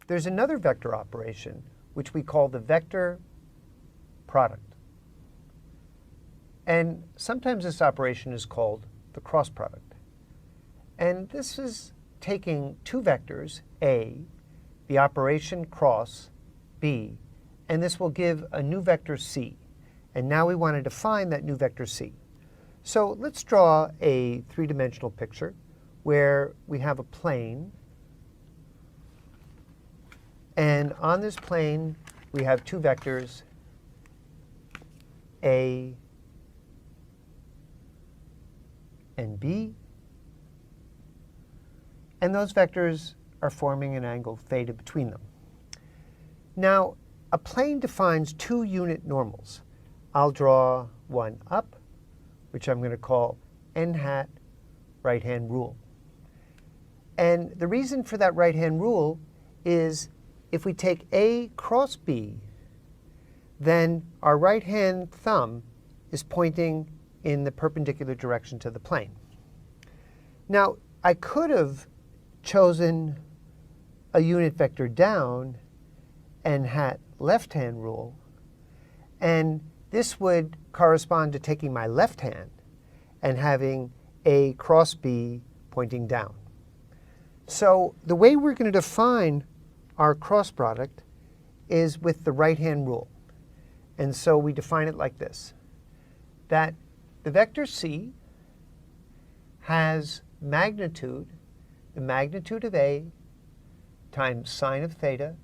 there's another vector operation, which we call the vector product. And sometimes this operation is called the cross product. And this is taking two vectors, A, the operation cross B, and this will give a new vector C. And now we want to define that new vector C. So let's draw a three-dimensional picture where we have a plane. And on this plane, we have two vectors, A and B. And those vectors are forming an angle theta between them. Now, a plane defines two unit normals. I'll draw one up, which I'm going to call n hat right-hand rule. And the reason for that right-hand rule is if we take A cross B, then our right-hand thumb is pointing in the perpendicular direction to the plane. Now, I could have chosen a unit vector down, n hat left-hand rule, and this would correspond to taking my left hand and having A cross B pointing down. So the way we're going to define our cross product is with the right-hand rule. And so we define it like this, that the vector C has magnitude, the magnitude of A times sine of theta,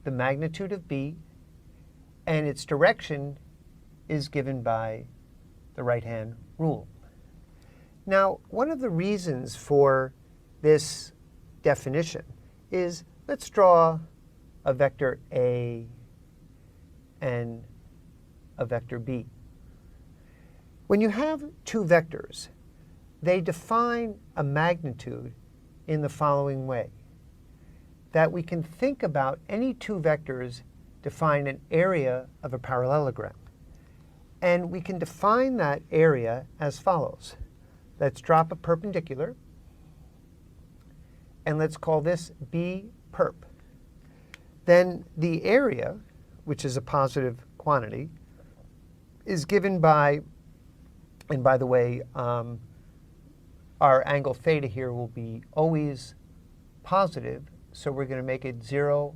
the magnitude of B, and its direction is given by the right-hand rule. Now, one of the reasons for this definition is let's draw a vector A and a vector B. When you have two vectors, they define a magnitude in the following way, that we can think about any two vectors define an area of a parallelogram. And we can define that area as follows. Let's drop a perpendicular, and let's call this B perp. Then the area, which is a positive quantity, is given by, and by the way, our angle theta here will be always positive, so we're going to make it 0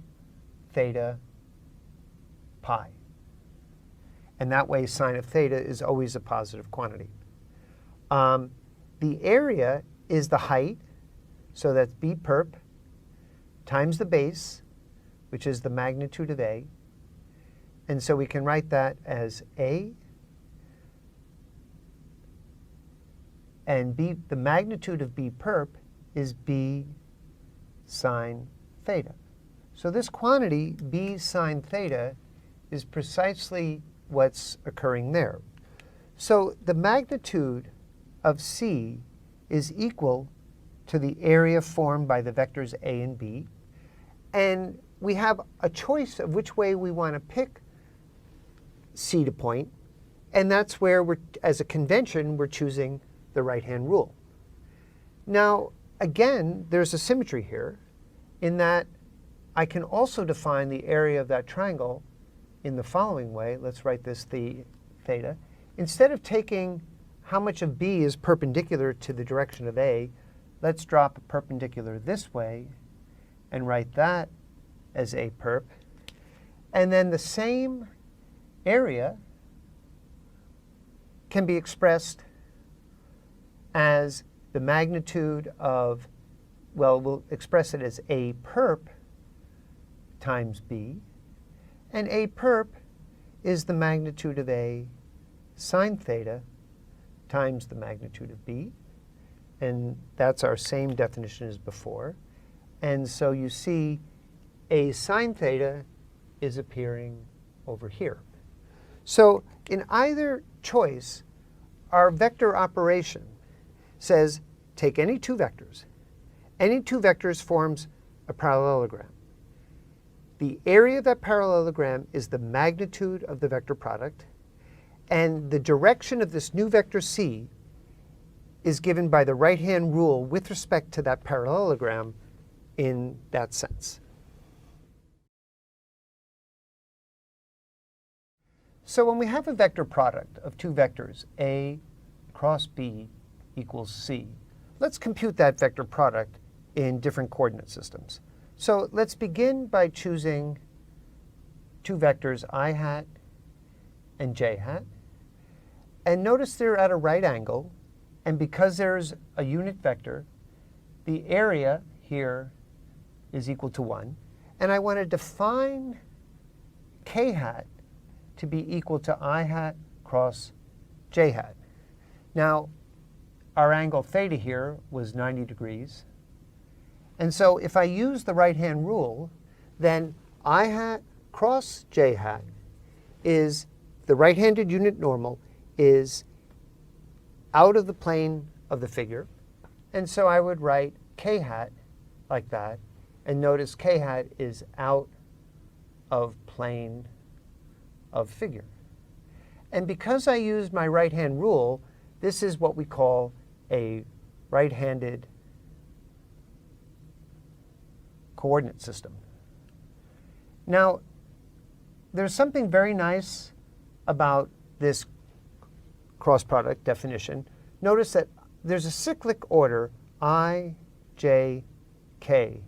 theta pi. And that way sine of theta is always a positive quantity. The area is the height, so that's B perp, times the base, which is the magnitude of A. And so we can write that as A, and B, the magnitude of B perp is B sine theta. So this quantity, B sine theta, is precisely what's occurring there. So the magnitude of C is equal to the area formed by the vectors A and B. And we have a choice of which way we want to pick C to point. And that's where, as a convention, we're choosing the right-hand rule. Now, again, there's a symmetry here in that I can also define the area of that triangle in the following way. Let's write this theta. Instead of taking how much of B is perpendicular to the direction of A, let's drop a perpendicular this way and write that as A perp. And then the same area can be expressed as the magnitude of, well, we'll express it as A perp times B. And A perp is the magnitude of A sine theta times the magnitude of B. And that's our same definition as before. And so you see A sine theta is appearing over here. So in either choice, our vector operation says take any two vectors. Any two vectors forms a parallelogram. The area of that parallelogram is the magnitude of the vector product, and the direction of this new vector C is given by the right-hand rule with respect to that parallelogram in that sense. So when we have a vector product of two vectors, A cross B equals C, let's compute that vector product in different coordinate systems. So let's begin by choosing two vectors, I hat and j hat. And notice they're at a right angle. And because there's a unit vector, the area here is equal to 1. And I want to define k hat to be equal to I hat cross j hat. Now, our angle theta here was 90 degrees. And so if I use the right-hand rule, then I hat cross j hat is, the right-handed unit normal is out of the plane of the figure. And so I would write k hat like that. And notice k hat is out of plane of figure. And because I used my right-hand rule, this is what we call a right-handed coordinate system. Now, there's something very nice about this cross product definition. Notice that there's a cyclic order. I, j, k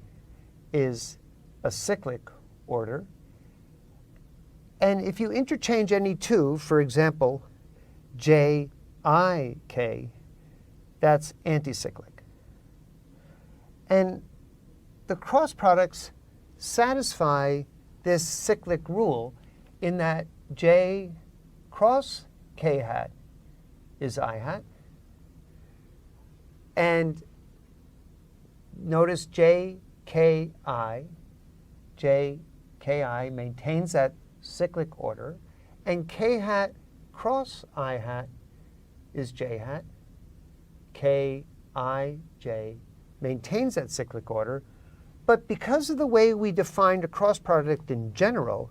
is a cyclic order. And if you interchange any two, for example, j, I, k, that's anticyclic. And the cross products satisfy this cyclic rule in that j cross k hat is I hat. And notice j, k, I maintains that cyclic order. And k hat cross I hat is j hat. K, I, j maintains that cyclic order. But because of the way we defined a cross product in general,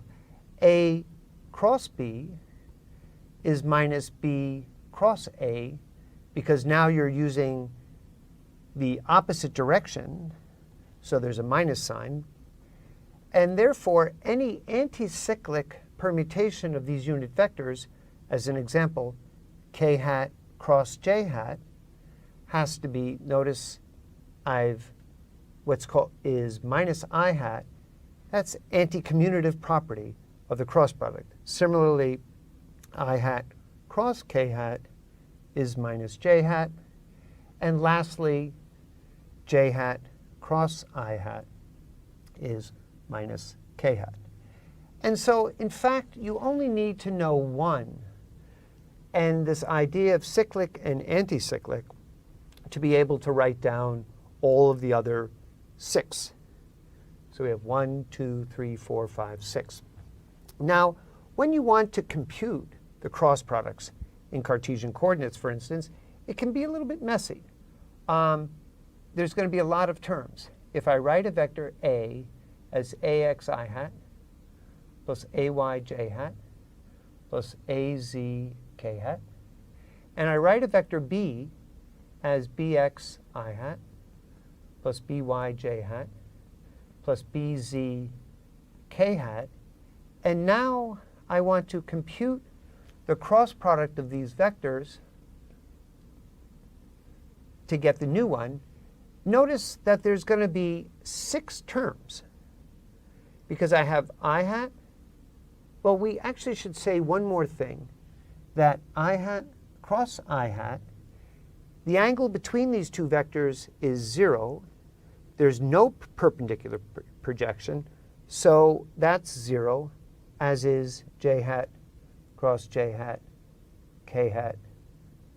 A cross B is minus B cross A, because now you're using the opposite direction, so there's a minus sign. And therefore, any anticyclic permutation of these unit vectors, as an example, k hat cross j hat, has to be, notice what's called is minus I hat. That's anti-commutative property of the cross product. Similarly, I hat cross k hat is minus j hat. And lastly, j hat cross I hat is minus k hat. And so, in fact, you only need to know one. And this idea of cyclic and anticyclic to be able to write down all of the other 6. So we have 1, 2, 3, 4, 5, 6. Now, when you want to compute the cross products in Cartesian coordinates, for instance, it can be a little bit messy. There's going to be a lot of terms. If I write a vector A as ax I hat plus ay j hat plus az k hat, and I write a vector B as bx I hat plus by j hat plus bz k hat, and now I want to compute the cross product of these vectors to get the new one. Notice that there's going to be 6 terms because I have I hat. Well, we actually should say one more thing, that I hat cross I hat, the angle between these two vectors is 0. There's no perpendicular projection, so that's 0, as is j hat cross j hat, k hat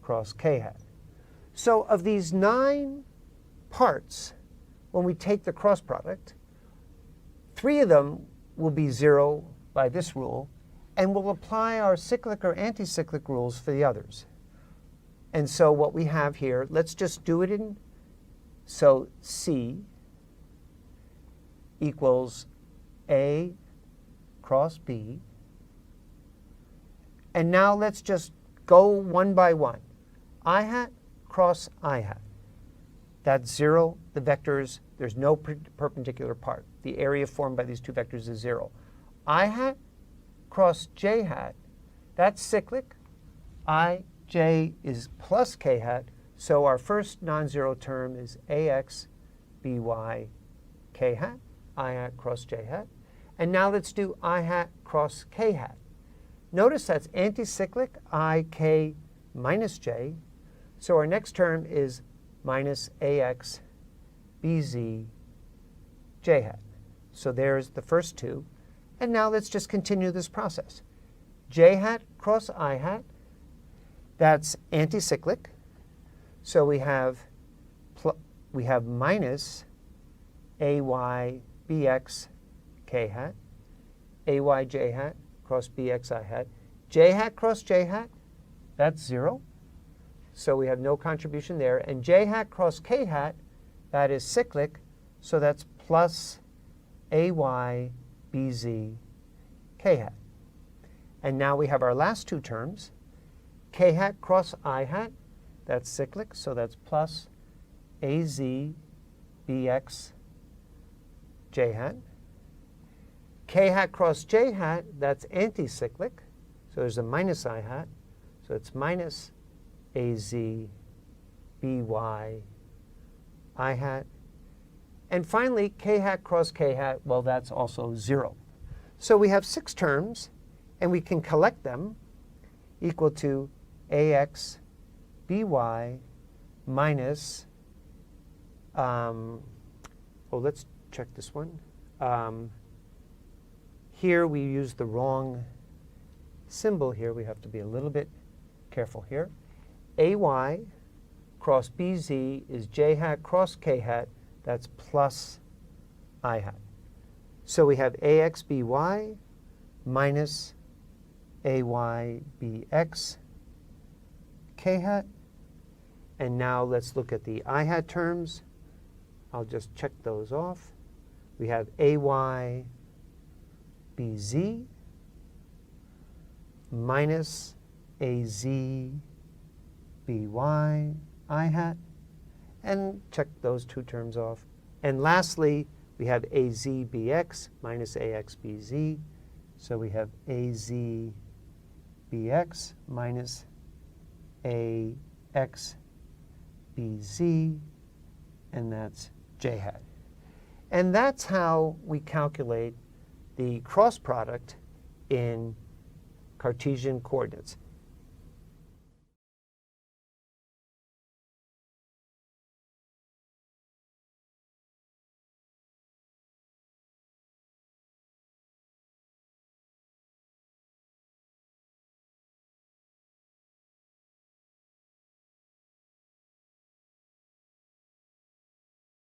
cross k hat. So of these 9 parts, when we take the cross product, 3 of them will be 0 by this rule, and we'll apply our cyclic or anticyclic rules for the others. And so what we have here, let's just do it in, so C equals A cross B. And now let's just go one by one. I hat cross I hat. That's 0. The vectors, there's no perpendicular part. The area formed by these two vectors is 0. I hat cross j hat, That's cyclic. ij is plus k hat. So our first non-zero term is ax by k hat, I hat cross j hat. And now let's do I hat cross k hat. Notice that's anticyclic ik minus j. So our next term is minus ax bz j hat. So there's the first two. And now let's just continue this process. J hat cross I hat, that's anticyclic. So we have minus ay bx k hat, ay j hat cross bx I hat. J hat cross j hat, that's 0. So we have no contribution there. And j hat cross k hat, that is cyclic. So that's plus ay bz k hat. And now we have our last two terms. K hat cross I hat, that's cyclic. So that's plus az bx j hat. K hat cross j hat, that's anticyclic. So there's a minus I hat. So it's minus az by I hat. And finally, k hat cross k hat, well, that's also 0. So we have 6 terms, and we can collect them equal to ax by minus, let's check this one. Here we use the wrong symbol here. We have to be a little bit careful here. ay cross bz is j hat cross k hat. That's plus I hat. So we have ax by minus ay bx k hat. And now let's look at the I hat terms. I'll just check those off. We have ay bz minus az by I hat, and check those two terms off. And lastly, we have az bx minus ax bz. So we have az bx minus ax bz, and that's j hat. And that's how we calculate the cross product in Cartesian coordinates.